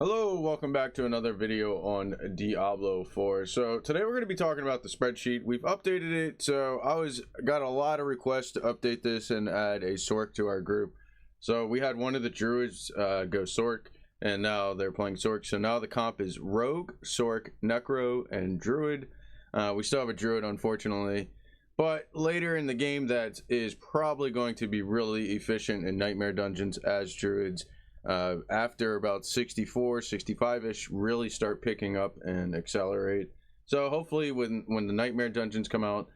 Hello, welcome back to another video on Diablo 4. So today we're going to be talking about the spreadsheet. We've updated it, so got a lot of requests to update this and add a sorc to our group. So we had one of the druids go sorc, and now they're playing sorc. So now the comp is rogue, sorc, necro, and druid. We still have a druid, unfortunately, but later in the game that is probably going to be really efficient in nightmare dungeons as druids. After about 64 65ish really start picking up and accelerate. So hopefully when the nightmare dungeons come out,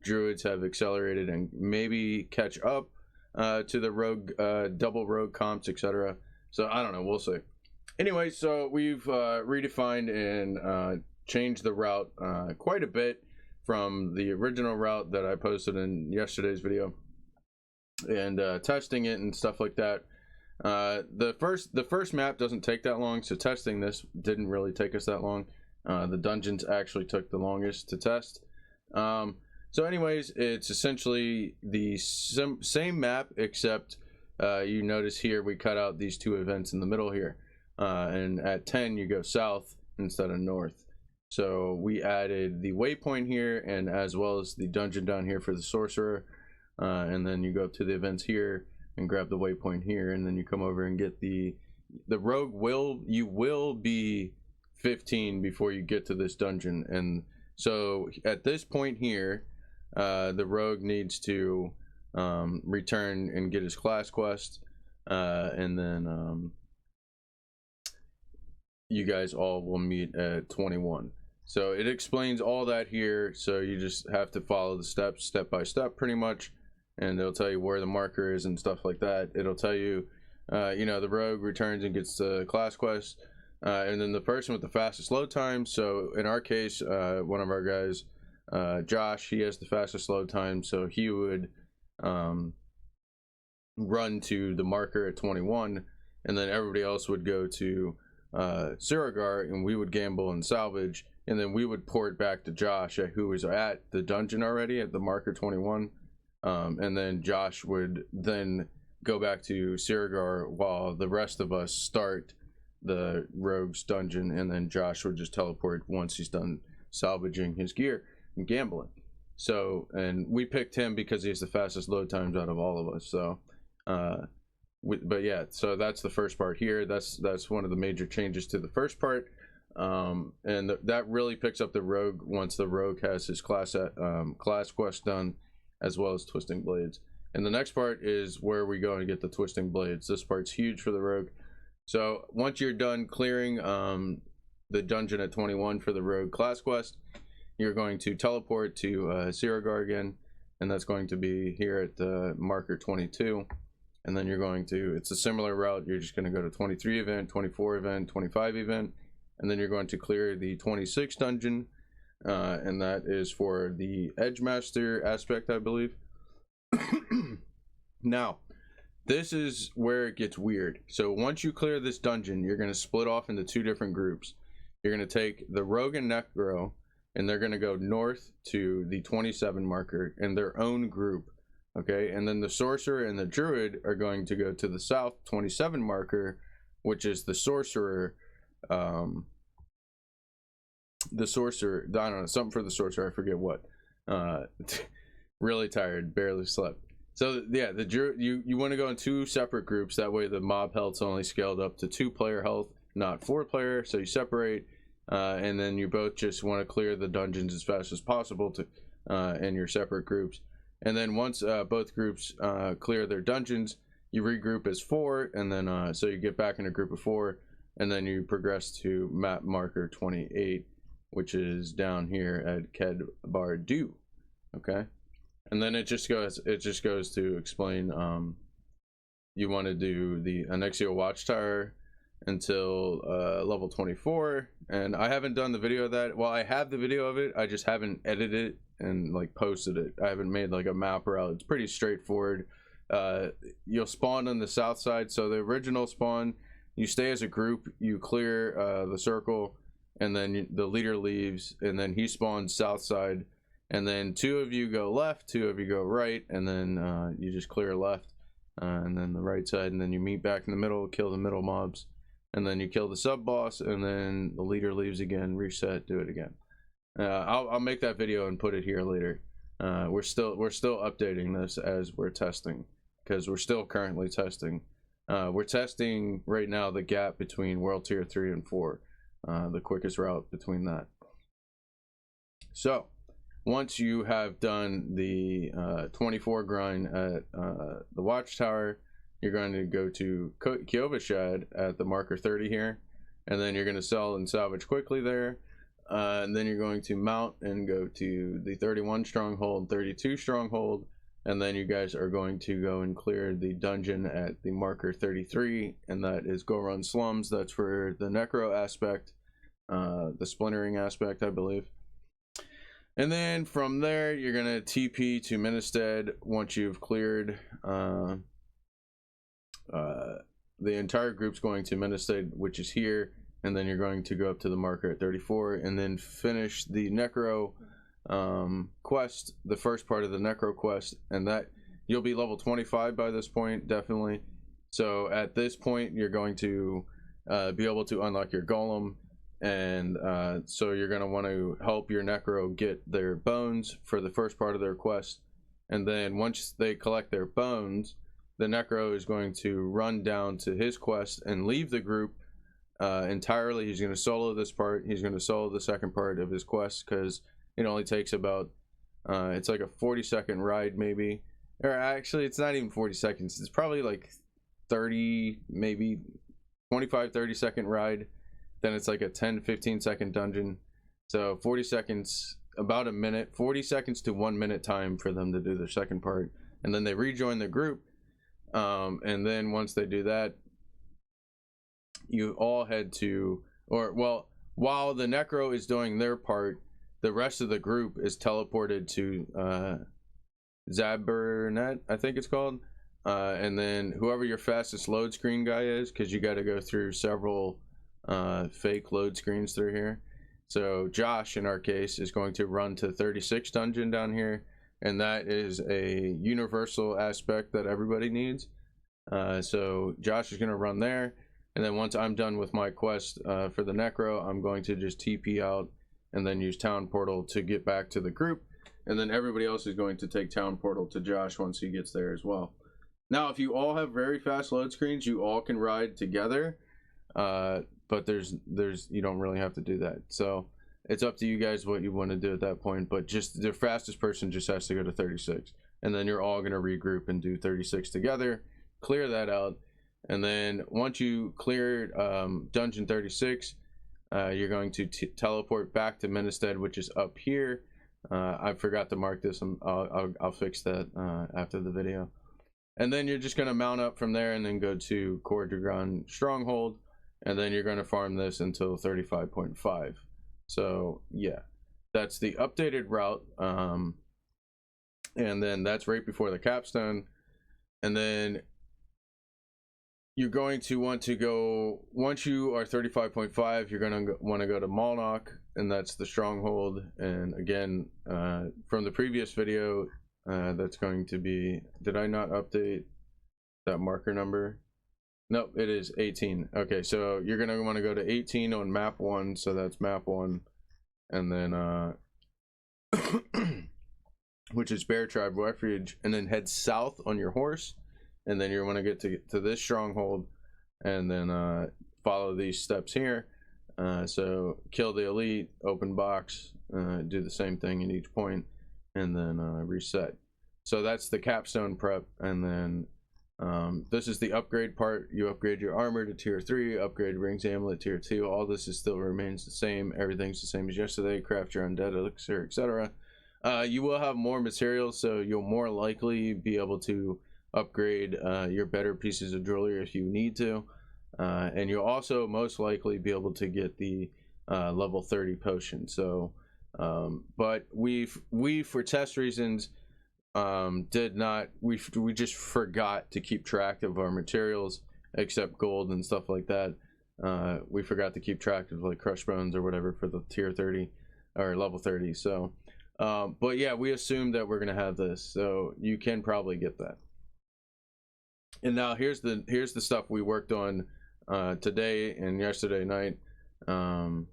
druids have accelerated and maybe catch up to the rogue double rogue comps, etc. So I don't know, we'll see. Anyway, so we've redefined and changed the route quite a bit from the original route that I posted in yesterday's video, and testing it and stuff like that. The first map doesn't take that long, so testing this didn't really take us that long. The dungeons actually took the longest to test. So anyways, it's essentially the same map, except you notice here we cut out these two events in the middle here, and at 10 you go south instead of north. So we added the waypoint here, and as well as the dungeon down here for the sorcerer, and then you go to the events here and grab the waypoint here, and then you come over and get the rogue. You will be 15 before you get to this dungeon. And so at this point here, the rogue needs to return and get his class quest, and then you guys all will meet at 21. So it explains all that here, so you just have to follow the steps step by step pretty much, and it'll tell you where the marker is and stuff like that. It'll tell you, you know, the rogue returns and gets the class quest, and then the person with the fastest load time. So in our case, one of our guys, Josh, he has the fastest load time, so he would run to the marker at 21, and then everybody else would go to Siragar, and we would gamble and salvage, and then we would port back to Josh, who was at the dungeon already at the marker 21. And then Josh would then go back to Siragar while the rest of us start the rogue's dungeon, and then Josh would just teleport once he's done salvaging his gear and gambling. So, and we picked him because he has the fastest load times out of all of us. So but yeah, so that's the first part here. That's one of the major changes to the first part, and that really picks up the rogue once the rogue has his class quest done, as well as twisting blades. And the next part is where we go and get the twisting blades. This part's huge for the rogue. So once you're done clearing the dungeon at 21 for the rogue class quest, you're going to teleport to Siragar again, and that's going to be here at the marker 22. And then you're going to, it's a similar route, you're just going to go to 23 event, 24 event, 25 event, and then you're going to clear the 26 dungeon, and that is for the Edgemaster aspect, I believe. Now, this is where it gets weird. So once you clear this dungeon, you're going to split off into two different groups. You're going to take the rogue and necro, and they're going to go north to the 27 marker in their own group. Okay, and then the sorcerer and the druid are going to go to the south 27 marker, which is the sorcerer. I don't know, something for the sorcerer, I forget what. Really tired, barely slept. So yeah, the druid, you want to go in two separate groups. That way the mob health's only scaled up to 2-player health, not 4-player. So you separate, and then you both just want to clear the dungeons as fast as possible to in your separate groups. And then once both groups clear their dungeons, you regroup as 4, and then so you get back in a group of 4, and then you progress to map marker 28, which is down here at Kedbardu. Okay, and then it just goes to explain you want to do the Annexio Watchtower until level 24, and I haven't done the video of that. Well, I have the video of it, I just haven't edited it and like posted it. I haven't made like a map route. It's pretty straightforward. You'll spawn on the south side, so the original spawn, you stay as a group, you clear the circle, and then the leader leaves, and then he spawns south side, and then 2 of you go left, 2 of you go right, and then you just clear left, and then the right side, and then you meet back in the middle, kill the middle mobs, and then you kill the sub boss, and then the leader leaves again, reset, do it again. I'll make that video and put it here later. We're still updating this as we're testing, because we're still currently testing. We're testing right now the gap between World Tier 3 and 4, the quickest route between that. So once you have done the 24 grind at the Watchtower, you're going to go to GLPYHS at the marker 30 here, and then you're going to sell and salvage quickly there. And then you're going to mount and go to the 31 stronghold, 32 stronghold, and then you guys are going to go and clear the dungeon at the marker 33, and that is Go Run Slums. That's for the necro aspect, the splintering aspect, I believe. And then from there, you're going to TP to Ministered once you've cleared the entire group's going to Ministered, which is here, and then you're going to go up to the marker at 34 and then finish the necro quest, the first part of the necro quest, and that you'll be level 25 by this point, definitely. So at this point, you're going to be able to unlock your golem, and so you're going to want to help your necro get their bones for the first part of their quest, and then once they collect their bones, the necro is going to run down to his quest and leave the group entirely. He's going to solo this part. He's going to solo the second part of his quest, because it only takes about it's like a 40-second ride, maybe, or actually it's not even 40 seconds, it's probably like 30, maybe 25-30 second ride. Then it's like a 10-15 second dungeon. So 40 seconds, about a minute, 40 seconds to 1 minute time for them to do their second part, and then they rejoin the group. And then once they do that, you all head to, or well, while the necro is doing their part, the rest of the group is teleported to Zabernet, I think it's called, and then whoever your fastest load screen guy is, because you got to go through several fake load screens through here. So Josh, in our case, is going to run to 36 dungeon down here, and that is a universal aspect that everybody needs. So Josh is going to run there, and then once I'm done with my quest for the necro, I'm going to just TP out and then use town portal to get back to the group, and then everybody else is going to take town portal to Josh once he gets there as well. Now if you all have very fast load screens, you all can ride together, but there's you don't really have to do that. So it's up to you guys what you want to do at that point, but just the fastest person just has to go to 36, and then you're all going to regroup and do 36 together, clear that out, and then once you clear dungeon 36, you're going to teleport back to Ministered, which is up here. I forgot to mark this. I'll fix that after the video. And then you're just going to mount up from there and then go to Cordragon Stronghold, and then you're going to farm this until 35.5. So yeah, that's the updated route, and then that's right before the capstone. And then you're going to want to go, once you are 35.5, you're going to want to go to Malnock, and that's the stronghold. And again, from the previous video, that's going to be, did I not update that marker number? Nope, it is 18. Okay, so you're going to want to go to 18 on map 1, so that's map 1, and then which is Bear Tribe Refuge, and then head south on your horse, and then you want to get to this stronghold, and then follow these steps here. So kill the elite, open box, do the same thing in each point, and then reset. So that's the capstone prep, and then this is the upgrade part. You upgrade your armor to tier 3, upgrade rings amulet tier 2. All this is still remains the same. Everything's the same as yesterday. Craft your undead elixir, etc. You will have more materials, so you'll more likely be able to upgrade your better pieces of jewelry if you need to, and you'll also most likely be able to get the level 30 potion. So but we for test reasons did not, we just forgot to keep track of our materials, except gold and stuff like that. We forgot to keep track of like crushed bones or whatever for the tier 30 or level 30. So but yeah, we assumed that we're gonna have this, so you can probably get that. And now here's the stuff we worked on today and yesterday night, and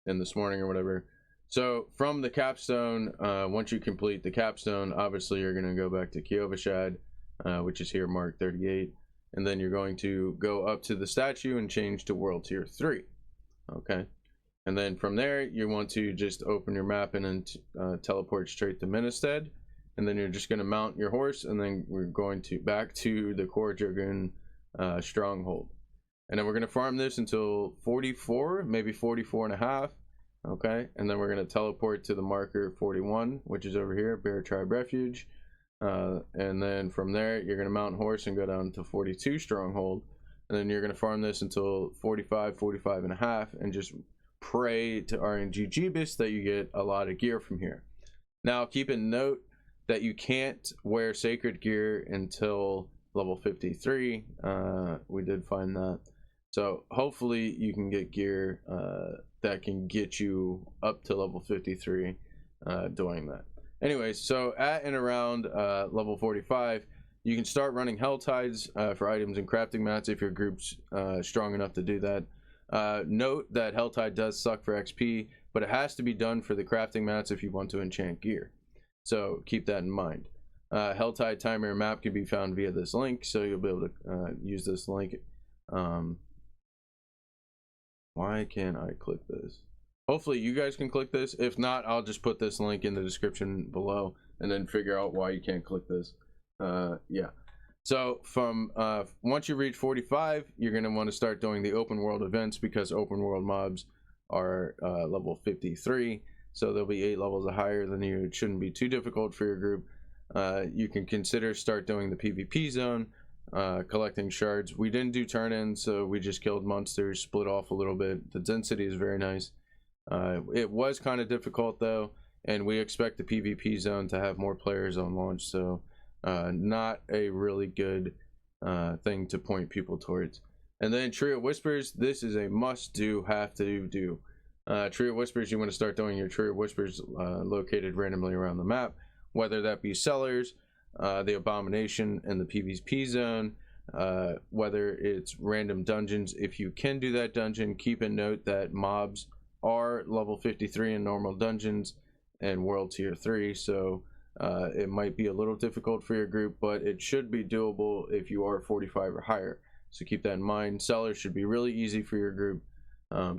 this morning or whatever. So from the capstone, once you complete the capstone, obviously you're going to go back to GLPYHS, which is here marked 38, and then you're going to go up to the statue and change to world tier 3. Okay, and then from there you want to just open your map and then teleport straight to Ministered, and then you're just going to mount your horse, and then we're going to back to the Core Dragoon stronghold, and then we're going to farm this until 44, maybe 44 and a half. Okay, and then we're going to teleport to the marker 41, which is over here, Bear Tribe Refuge, and then from there you're going to mount horse and go down to 42 stronghold, and then you're going to farm this until 45, 45 and a half, and just pray to RNG Jeebus that you get a lot of gear from here. Now keep in note that you can't wear sacred gear until level 53. We did find that, so hopefully you can get gear that can get you up to level 53 doing that. Anyways, so at and around level 45, you can start running Hell Tides for items and crafting mats if your group's strong enough to do that. Note that Hell Tide does suck for XP, but it has to be done for the crafting mats if you want to enchant gear. So keep that in mind. Hell Tide timer map can be found via this link, so you'll be able to use this link. Why can't I click this? Hopefully you guys can click this. If not, I'll just put this link in the description below and then figure out why you can't click this. Yeah. So from once you reach 45, you're going to want to start doing the open world events, because open world mobs are level 53. So they'll be 8 levels higher than you. It shouldn't be too difficult for your group. You can consider start doing the PvP zone, collecting shards. We didn't do turn-ins, so we just killed monsters, split off a little bit. The density is very nice. It was kind of difficult though, and we expect the PvP zone to have more players on launch, so not a really good thing to point people towards. And then Tree of Whispers, this is a must-do, have to do. Tree of Whispers, you want to start doing your Tree of Whispers located randomly around the map, whether that be cellars, the abomination, and the PvP zone, whether it's random dungeons. If you can do that dungeon, keep in note that mobs are level 53 in normal dungeons and world tier 3, so it might be a little difficult for your group, but it should be doable if you are 45 or higher, so keep that in mind. Cellars should be really easy for your group.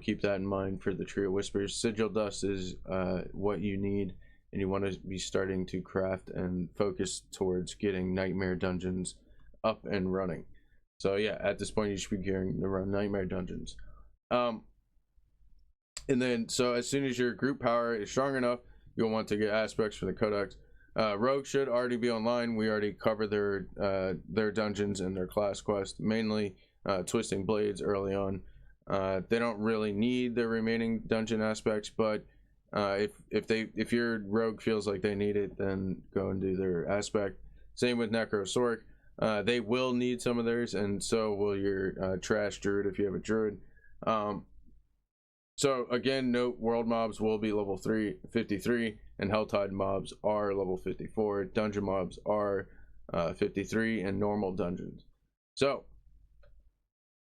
Keep that in mind for the Tree of Whispers. Sigil dust is what you need, and you want to be starting to craft and focus towards getting nightmare dungeons up and running. So yeah, at this point you should be gearing to run nightmare dungeons. And then so as soon as your group power is strong enough, you'll want to get aspects for the codex. Rogue should already be online. We already covered their dungeons and their class quest, mainly twisting blades early on. They don't really need the remaining dungeon aspects, but if your rogue feels like they need it, then go and do their aspect. Same with Necro Sorc. They will need some of theirs, and so will your trash druid if you have a druid. So again, note world mobs will be level 53, and Helltide mobs are level 54. Dungeon mobs are 53 in normal dungeons. So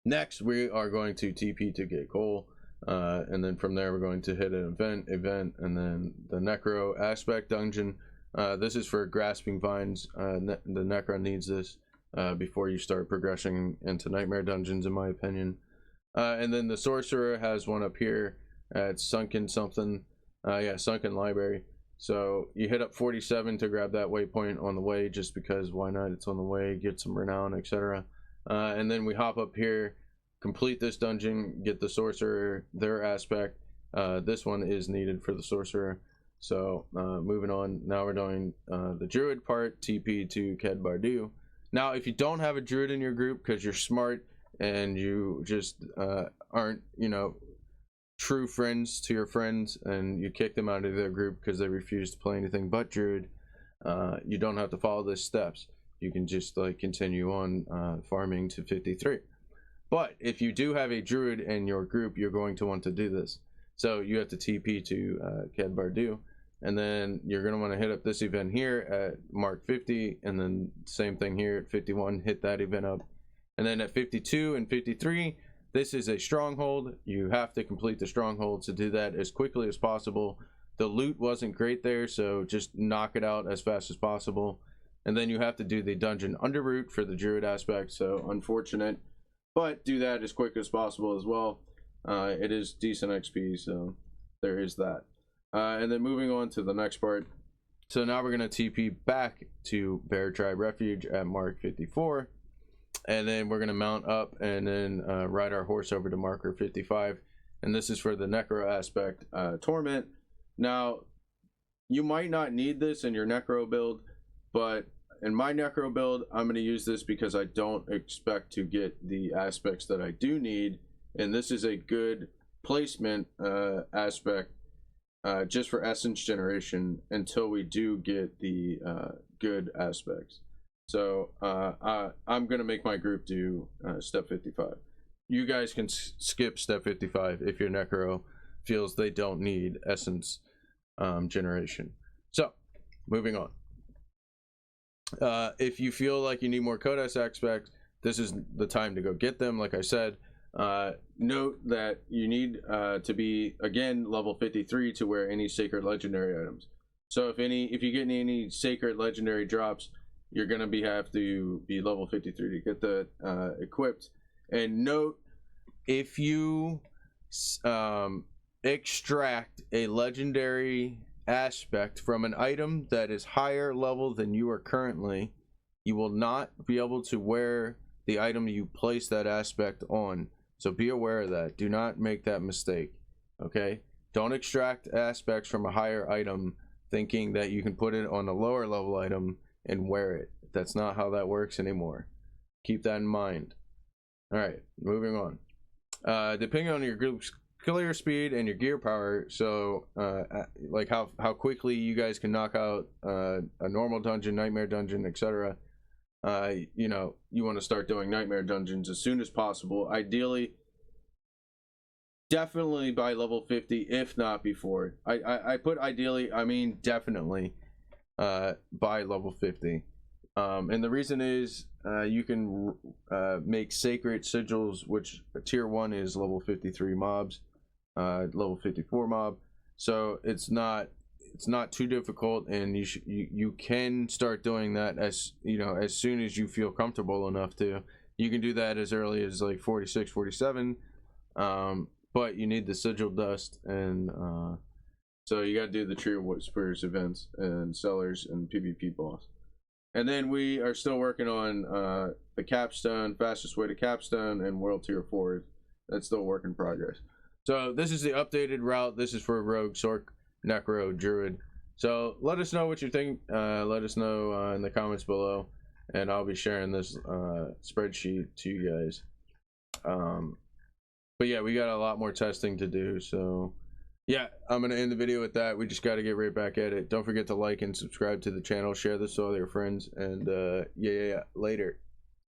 next we are going to TP to get coal, and then from there we're going to hit an event, and then the Necro aspect dungeon. This is for grasping vines. The Necro needs this before you start progressing into nightmare dungeons, in my opinion. And then the sorcerer has one up here at sunken something. Yeah, sunken library. So you hit up 47 to grab that waypoint on the way, just because why not? It's on the way, get some renown, etc. And then we hop up here, complete this dungeon, get the sorcerer, their aspect. This one is needed for the sorcerer. So moving on, now we're doing the druid part, TP to Ked Bardu. Now if you don't have a druid in your group because you're smart and you just aren't, you know, true friends to your friends, and you kick them out of their group because they refuse to play anything but druid, you don't have to follow the steps. You can just like continue on farming to 53. But if you do have a druid in your group, you're going to want to do this. So you have to TP to Ked Bardu, and then you're going to want to hit up this event here at mark 50, and then same thing here at 51, hit that event up. And then at 52 and 53, This is a stronghold. You have to complete the stronghold to do that as quickly as possible. The loot wasn't great there, so just knock it out as fast as possible. And then you have to do the dungeon underroot for the druid aspect, so unfortunate, but do that as quick as possible as well. It is decent XP, so there is that. And then moving on to the next part. So now we're going to TP back to Bear Tribe Refuge at mark 54. And then we're going to mount up and then ride our horse over to marker 55. And this is for the Necro aspect, Torment. Now, you might not need this in your Necro build, but in my Necro build, I'm going to use this because I don't expect to get the aspects that I do need. And this is a good placement aspect just for essence generation until we do get the good aspects. So I'm going to make my group do step 55. You guys can skip step 55 if your Necro feels they don't need essence generation. So moving on. If you feel like you need more Codex aspects, this is the time to go get them. Like I said, note that you need to be again level 53 to wear any sacred legendary items. So if you get any sacred legendary drops, you're gonna have to be level 53 to get the equipped. And note, if you extract a legendary aspect from an item that is higher level than you are currently, you will not be able to wear the item you place that aspect on. So be aware of that. Do not make that mistake. Okay, don't extract aspects from a higher item thinking that you can put it on a lower level item and wear it. That's not how that works anymore. Keep that in mind. All right, moving on. Depending on your group's clear speed and your gear power, so like how quickly you guys can knock out a normal dungeon, nightmare dungeon, etc. You know, you want to start doing nightmare dungeons as soon as possible. Ideally, definitely by level 50, if not before. I put ideally, I mean definitely by level 50. And the reason is you can make sacred sigils, which tier 1 is level 53 mobs, level 54 mob, so it's not too difficult, and you can start doing that as as soon as you feel comfortable enough to. You can do that as early as like 46, 47, but you need the sigil dust, and so you got to do the Tree of Whispers events and sellers and PvP boss. And then we are still working on the capstone, fastest way to capstone, and world tier 4. That's still a work in progress. So this is the updated route. This is for Rogue, Sorc, Necro, Druid. So let us know what you think. Let us know in the comments below, and I'll be sharing this spreadsheet to you guys. But yeah, we got a lot more testing to do. So yeah, I'm going to end the video with that. We just got to get right back at it. Don't forget to like and subscribe to the channel. Share this with all your friends. And yeah, later.